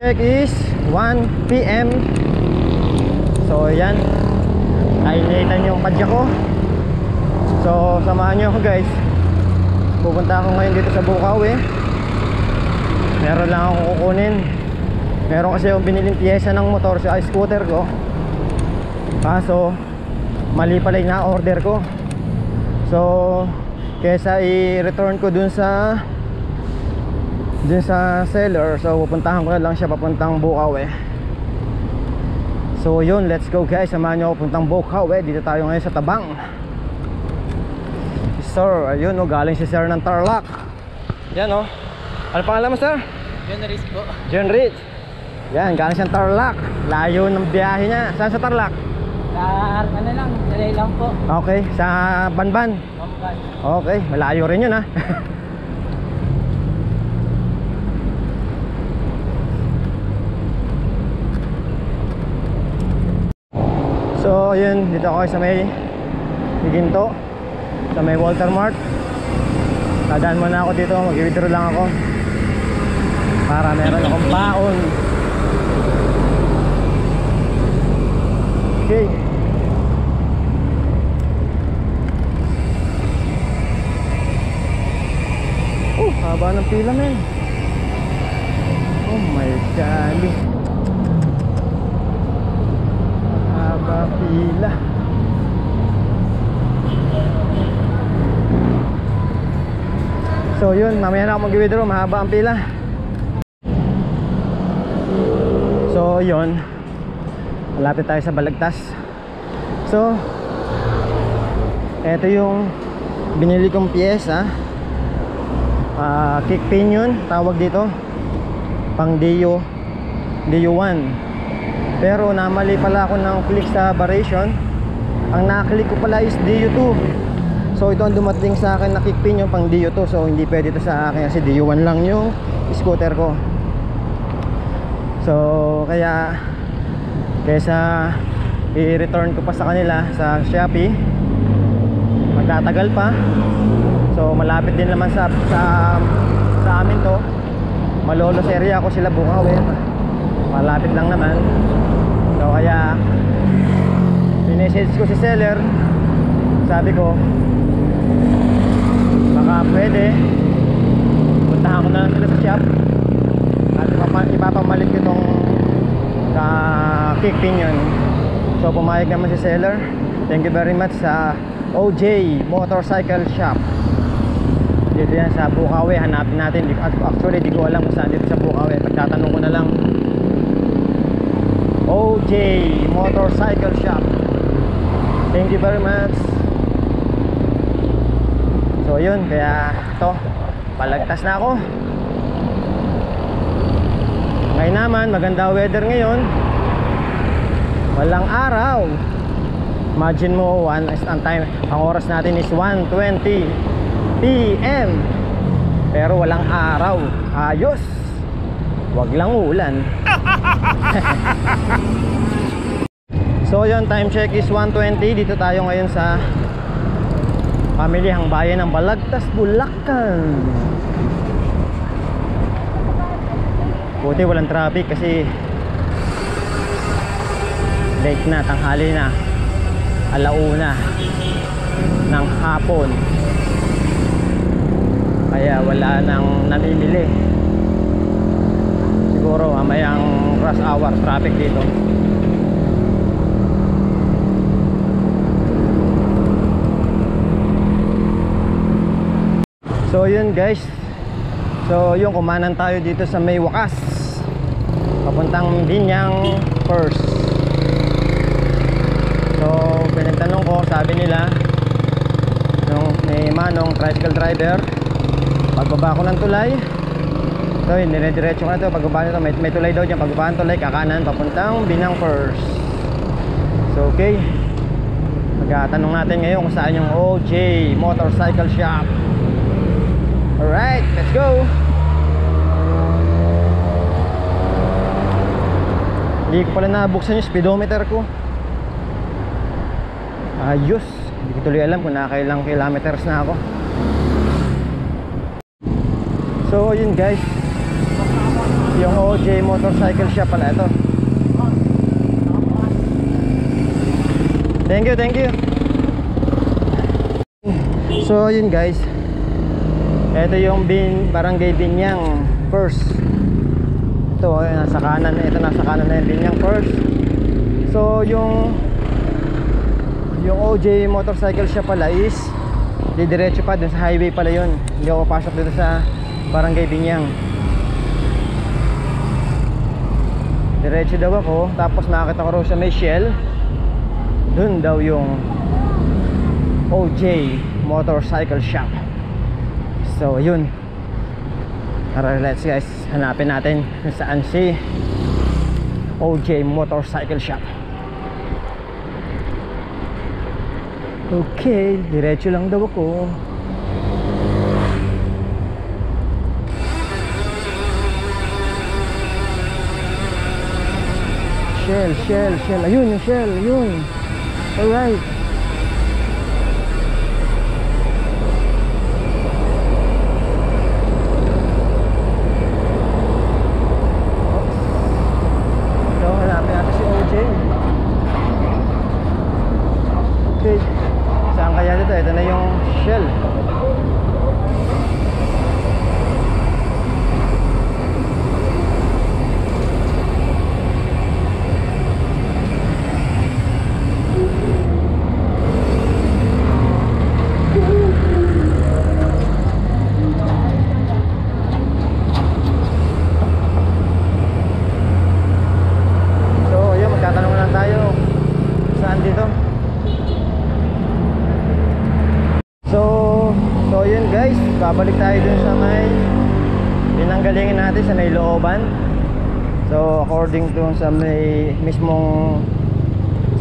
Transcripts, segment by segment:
Check is 1 PM. So yan, nainitan yung padya ko. So samahan nyo ako guys. Pupunta ako ngayon dito sa Bukawi. Meron lang akong kukunin. Meron kasi yung biniling piyesa ng motor sa scooter ko. Kaso mali pala yung na-order ko. So kesa i-return ko dun sa seller, so pupuntahan ko na lang siya papuntang Bukawi. So yun, let's go guys, samahan nyo ako puntang Bukawi. Dito tayo ngayon sa Tabang. Sir, ayun o, galing si sir ng Tarlac. Yan o, ano pangalan mo sir? John Rich po. John Rich. Yan, galing siyang Tarlac. Layo ng biyahe niya. Saan sa Tarlac? Sa ano lang, delay lang po. Okay, sa Banban. Bamban. Okay, malayo rin yun ha. So yun, dito ako sa may Ginto, sa may Walter Mart. Dadaan muna ako dito, mag-withdraw lang ako para meron akong baon. Okay. Haba ng pila men. Oh my god, haba pila. So yun, mamaya na ako mag-withdraw, mahaba ang pila. So yun, malapit tayo sa Balagtas. So eto yung binili kong piyesa, kick pinion tawag dito, pang Dio 1. Pero namali pala ako ng click sa variation. Ang naklik ko pala is Dio 2. So ito ang dumating sa akin na kick pinion pang Dio 2. So hindi pwede ito sa akin kasi Dio 1 lang yung scooter ko. So kaya kaysa i-return ko pa sa kanila sa Shopee, magtatagal pa. So malapit din naman sa amin to. Malolos area ako sila Bukawi. Malapit lang naman. So kaya pinessage ko si seller. Sabi ko baka pwede puntahan ko na lang sila sa shop at ipapamalit ko itong kick pinion. So pumayag naman si seller. Thank you very much sa OJ Motorcycle Shop. Dito yan sa Bukawi, hanapin natin. Actually di ko alam kung saan dito sa Bukawi. Pagtatanong ko na lang. OJ Motorcycle Shop. Thank you very much. So yun, kaya ito, Balagtas na ako. Ngayon naman, maganda weather ngayon. Walang araw. Imagine mo, ang oras natin is 1:20 PM. Pero walang araw. Ayos. Wag lang ulan. So yun, time check is 1:20. Dito tayo ngayon sa pamilihang bayan ng Balagtas, Bulacan. Buti walang traffic kasi late na, tanghali na, alauna ng hapon. Kaya wala nang namimili. Siguro mamayang rush hour traffic dito. So yun guys. So yung kumanan tayo dito sa may wakas papuntang Binyang First. So pinagtanong ko, sabi nila nung may manong tricycle driver, pagbaba ko ng tulay, so dire-diretso ko na to. Pagbaba nito, may tulay daw dyan. Pagbaba ng tulay, kakanan papuntang Binyang First. So okay, magtatanong natin ngayon kung saan yung OJ Motorcycle Shop. Alright, let's go. Hindi ko pala nabuksan yung speedometer ko. Ayos. Hindi ko tuloy alam kung nakailang kilometers na ako. So yun guys, Yung OJ Motorcycle Shop pala ito. Thank you, thank you. So yun guys, ito yung Barangay Binyang First. Ito nasa kanan, ito nasa kanan na yung Binyang First. So yung OJ Motorcycle Shop pala is didiretso pa dun sa highway pala yun. Hindi ako pasok dito sa Barangay Binyang. Diretso daw ako, tapos nakakita ko raw sa may Shell. Dun daw yung OJ Motorcycle Shop. So yun, tara let's guys, hanapin natin kung saan si OJ Motorcycle Shop. Okay, diretso lang daw ako. Shell, ayun yung Shell, yun. Alright. So, hanapin natin si OJ. Okay. Saan kaya dito? Ito na yung Shell. Babalik tayo dun sa may pinanggalingan natin sa may looban. So according dun sa may mismong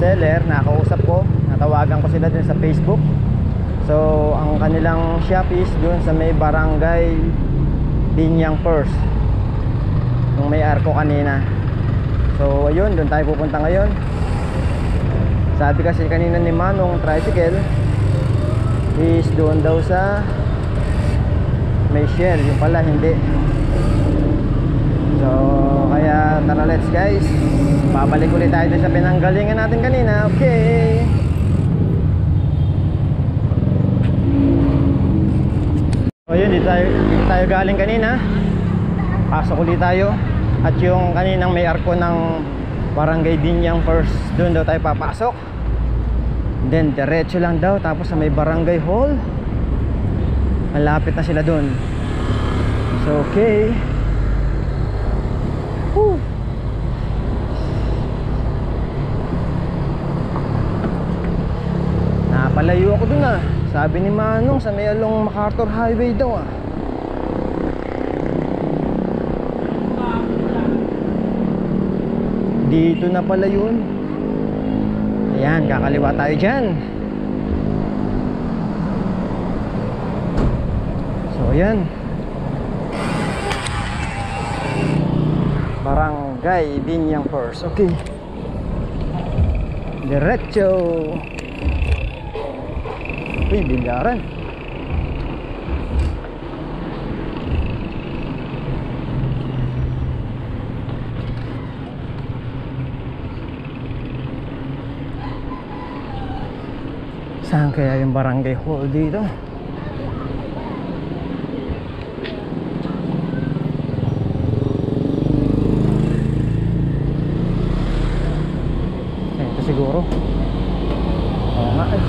seller, nakausap ko, natawagan ko sila dun sa Facebook. So ang kanilang shop is dun sa may Barangay Binyang First, yung may arko kanina. So ayun, dun tayo pupunta ngayon. Sabi kasi kanina ni Manong Tricycle is doon daw sa may Shell, yung pala hindi. So kaya tara let's guys, babalik ulit tayo sa pinanggalingan natin kanina. Okay, so yun, dito tayo galing kanina. Pasok ulit tayo. At yung kaninang may arko ng Barangay Binyang First, doon daw tayo papasok. Then diretso lang daw, tapos sa may Barangay Hall, malapit na sila dun. So okay. Woo. Napalayo ako dun ah. Sabi ni Manong sa may along MacArthur Highway daw ah. Dito na pala yun. Ayan, kakaliwa tayo dyan. So ayan, Barangay Binyang First. Okay, diretso. Uy, bilyaran. Saan kaya yung Barangay Hall dito? Ito siguro. Oo nga eh.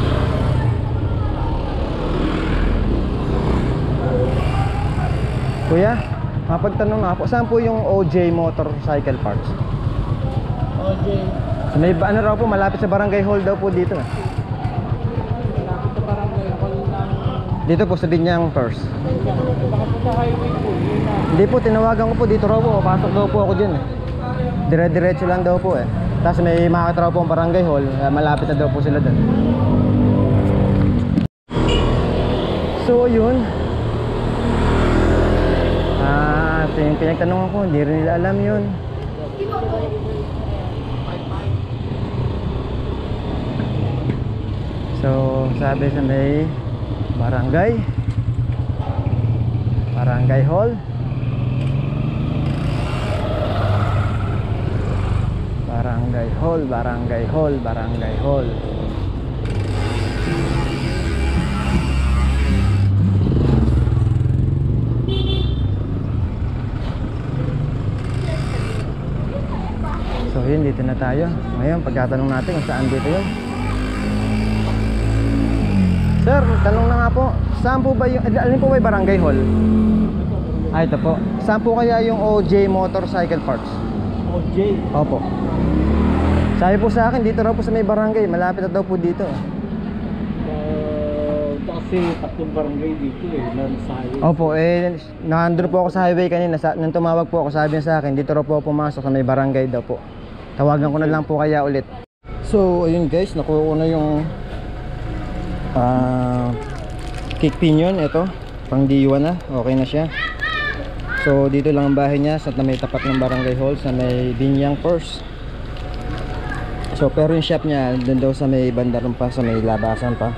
Kuya, mapagtanong nga po, saan po yung OJ Motorcycle Parts? OJ. So, may ano raw po, malapit sa Barangay Hall daw po dito. Malapit sa Barangay Hall ng... Dito po sa Binyang First. Baka po sa highway po, yun na. Hindi po, tinawagan ko po dito raw po. Pasok daw po ako dyan eh. Dire-diretso lang daw po eh. Tapos may makakita raw po ang Barangay Hall. Malapit na daw po sila dun. So yun. Ito yung pinagtanong ko. Hindi rin nila alam yun. So sabi sa may Barangay Hall. Barangay Hall, Barangay Hall, Barangay Hall. So yun, dito na tayo. Ngayon, pagkatanong natin kung saan dito yun. Sir, tanong na nga po, saan po ba yung, alin po ba yung Barangay Hall? Ah, ito po. Saan po kaya yung OJ Motorcycle Parts? OJ. Opo. Sabi po sa akin, dito raw po sa may barangay. Malapit na daw po dito. Kasi tatlong barangay dito sa highway. Opo, nandun po ako sa highway kanina. Nung tumawag po ako, sabi niya sa akin, dito raw po pumasok sa may barangay daw po. Tawagan ko na lang po kaya ulit. So, ayun guys, nakuha ko na yung kick pinion. Ito, pang D1 na. Okay na siya. So, dito lang ang bahay niya sa may tapat ng Barangay Hall sa may Binyang First. So, pero yung shop niya doon daw sa may bandaron pa, sa may labasan pa.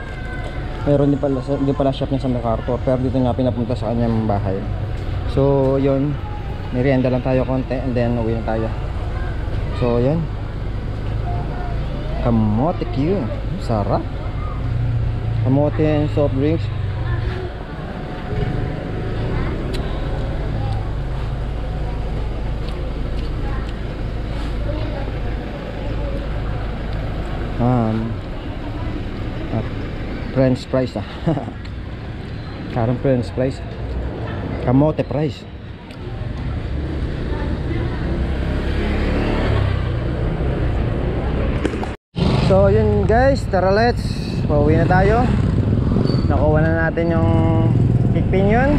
Pero hindi pala shop niya sa MacArthur, pero dito nga pinapunta sa kanyang bahay. So, yun, merienda lang tayo konti and then uwi na tayo. So, yun, kamote Q, sarap. Kamote and soft drinks. French fries Karang French fries, kamote fries. So yun guys, tara let's pauwi na tayo. Nakuha na natin yung kick pinion.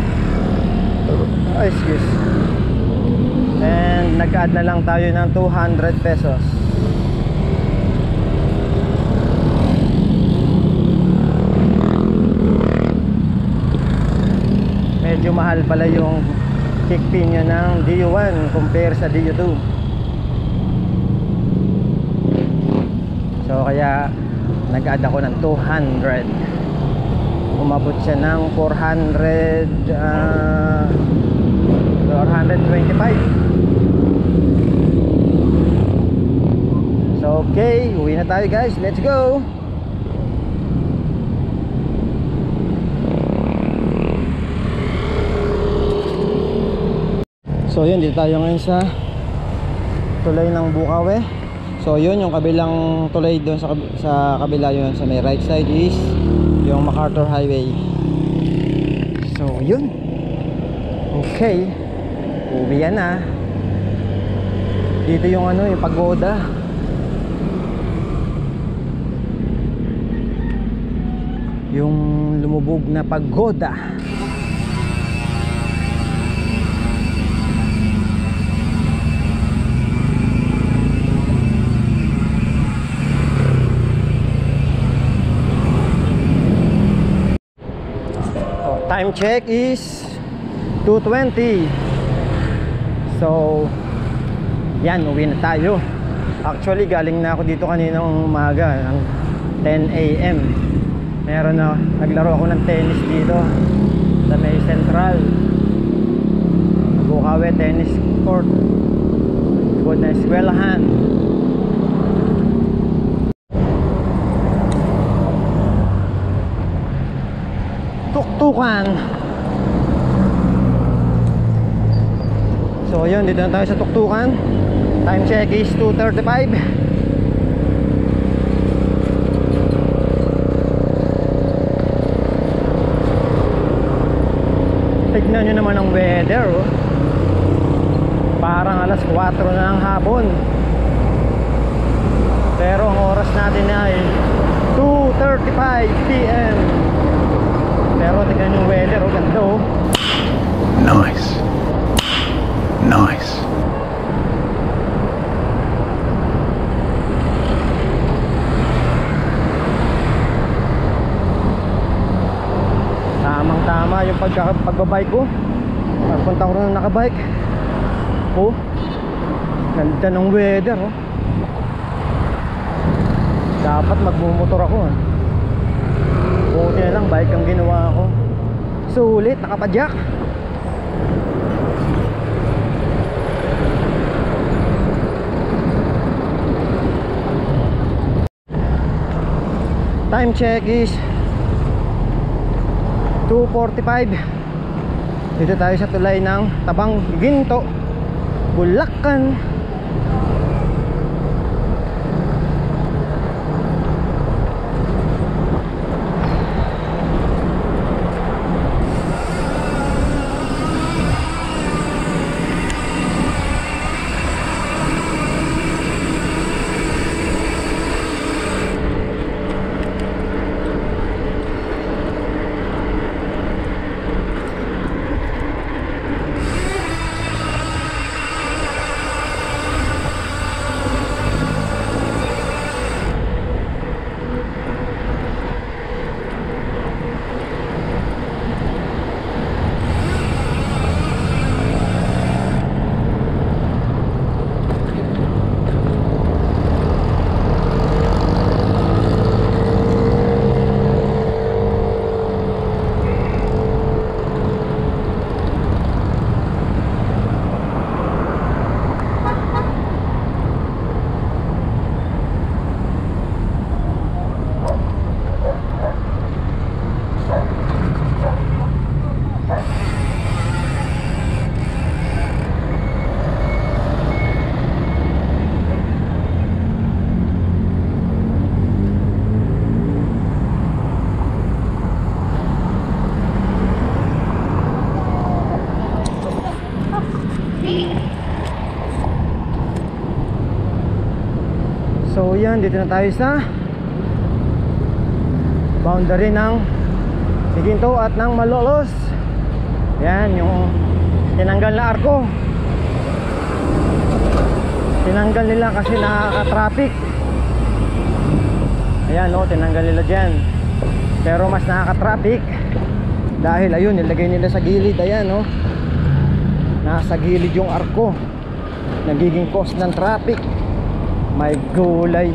Excuse. And nag-add na lang tayo ng 200 pesos. Medyo mahal pala yung kick pinion ng DU1 compare sa DU2. So kaya nag-add ako ng 200. Umabot siya ng 425. So okay, uwi na tayo guys. Let's go. So yun, dito tayo ngayon sa tulay ng Bukawe. So yun, yung kabilang tulay doon sa kabila yun, sa may right side is yung MacArthur Highway. So yun, okay, uwi yan na. Dito yung ano, yung pagoda. Yung lumubog na pagoda. Time check is 2:20. So yan, uwi na tayo. Actually galing na ako dito kaninang umaga ng 10 AM. Meron na, naglaro ako ng tennis dito sa may Central Bukawe Tennis Court. Good na eskwelahan. Tuktukan. So yun, dito na tayo sa tuktukan. Time check is 2:35. Tignan nyo naman ang weather, oh. Parang alas 4 na ng hapon. Pero ang oras natin ay 2:35 PM. Pero tignan yung weather, oh, ganda, oh. Nice. Nice. Tamang-tama yung pagbabike ko. Pagpunta ko rin nakabike. Oh, ganda ng weather, oh. Dapat magmumotor ako, ah. Buti na lang, bike ang ginawa ko. Sulit, nakapadyak. time check is 2:45. Dito tayo sa tulay ng Tabang Ginto, Bulacan. So yan, dito na tayo sa boundary ng Ginto at ng Malolos. Yan, yung tinanggal na arko. Tinanggal nila kasi nakaka-traffic. Ayan, oh, tinanggal nila dyan. Pero mas nakaka-traffic dahil ayun, nilagay nila sa gilid. Ayan, oh, nasa gilid yung arko. Nagiging cause ng traffic. May gulay.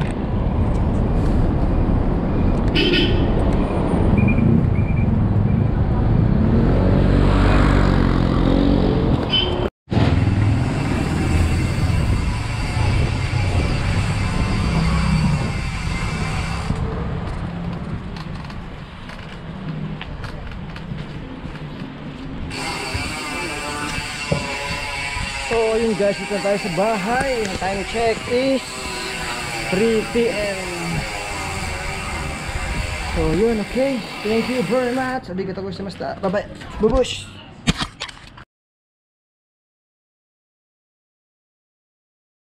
So yun guys, dito na tayo sa bahay. Ang time check is 3 PM. So yun, okay. Thank you very much. Arigatou gozaimashita. Bye bye. Bubush.